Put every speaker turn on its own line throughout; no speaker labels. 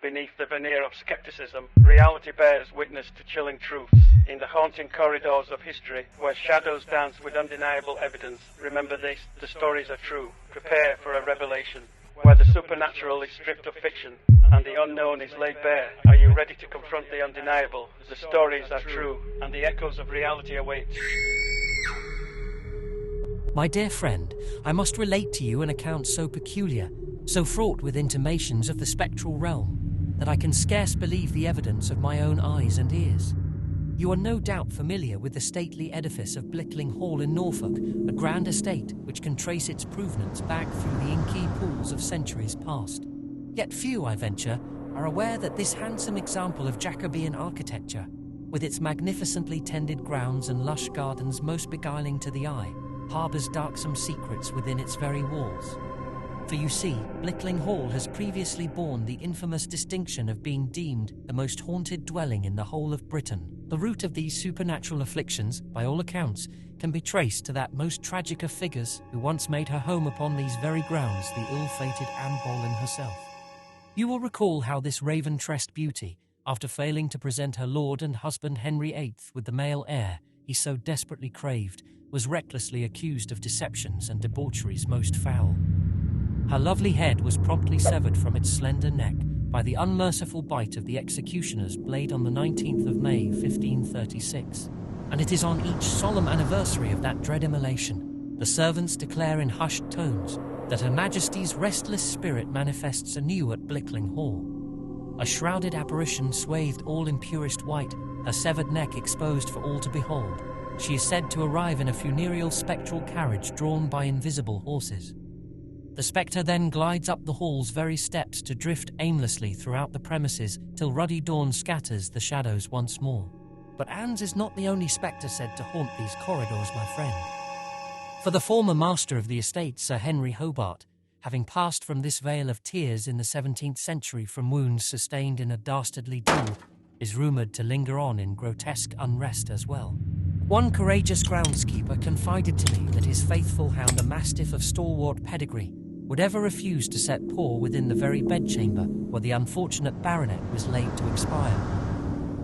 Beneath the veneer of skepticism, reality bears witness to chilling truths. In the haunting corridors of history, where shadows dance with undeniable evidence, remember this, the stories are true. Prepare for a revelation. Where the supernatural is stripped of fiction, and the unknown is laid bare, are you ready to confront the undeniable? The stories are true, and the echoes of reality await.
My dear friend, I must relate to you an account so peculiar, so fraught with intimations of the spectral realm, that I can scarce believe the evidence of my own eyes and ears. You are no doubt familiar with the stately edifice of Blickling Hall in Norfolk, a grand estate which can trace its provenance back through the inky pools of centuries past. Yet few, I venture, are aware that this handsome example of Jacobean architecture, with its magnificently tended grounds and lush gardens most beguiling to the eye, harbours darksome secrets within its very walls. For you see, Blickling Hall has previously borne the infamous distinction of being deemed the most haunted dwelling in the whole of Britain. The root of these supernatural afflictions, by all accounts, can be traced to that most tragic of figures who once made her home upon these very grounds, the ill-fated Anne Boleyn herself. You will recall how this raven-tressed beauty, after failing to present her lord and husband Henry VIII with the male heir he so desperately craved, was recklessly accused of deceptions and debaucheries most foul. Her lovely head was promptly severed from its slender neck by the unmerciful bite of the executioner's blade on the 19th of May, 1536. And it is on each solemn anniversary of that dread immolation, the servants declare in hushed tones that Her Majesty's restless spirit manifests anew at Blickling Hall. A shrouded apparition swathed all in purest white, her severed neck exposed for all to behold, she is said to arrive in a funereal spectral carriage drawn by invisible horses. The spectre then glides up the hall's very steps to drift aimlessly throughout the premises till ruddy dawn scatters the shadows once more. But Anne's is not the only spectre said to haunt these corridors, my friend. For the former master of the estate, Sir Henry Hobart, having passed from this vale of tears in the 17th century from wounds sustained in a dastardly duel, is rumoured to linger on in grotesque unrest as well. One courageous groundskeeper confided to me that his faithful hound, a mastiff of stalwart pedigree, would ever refuse to set paw within the very bedchamber where the unfortunate baronet was laid to expire.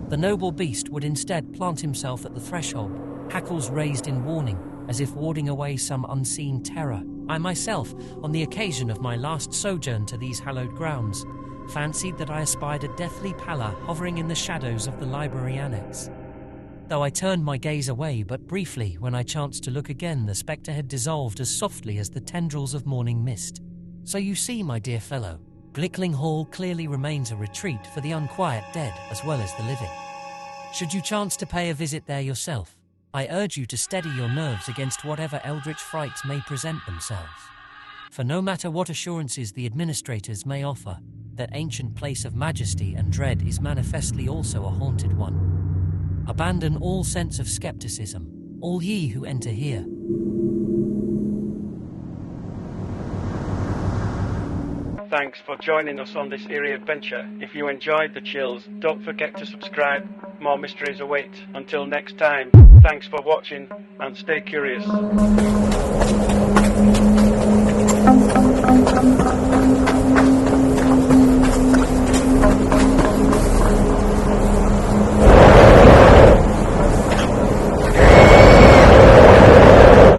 The noble beast would instead plant himself at the threshold, hackles raised in warning, as if warding away some unseen terror. I myself, on the occasion of my last sojourn to these hallowed grounds, fancied that I espied a deathly pallor hovering in the shadows of the library annex. Though I turned my gaze away but briefly when I chanced to look again, the spectre had dissolved as softly as the tendrils of morning mist. So you see, my dear fellow, Blickling Hall clearly remains a retreat for the unquiet dead as well as the living. Should you chance to pay a visit there yourself, I urge you to steady your nerves against whatever eldritch frights may present themselves. For no matter what assurances the administrators may offer, that ancient place of majesty and dread is manifestly also a haunted one. Abandon all sense of skepticism, all ye who enter here.
Thanks for joining us on this eerie adventure. If you enjoyed the chills, don't forget to subscribe. More mysteries await. Until next time, thanks for watching and stay curious.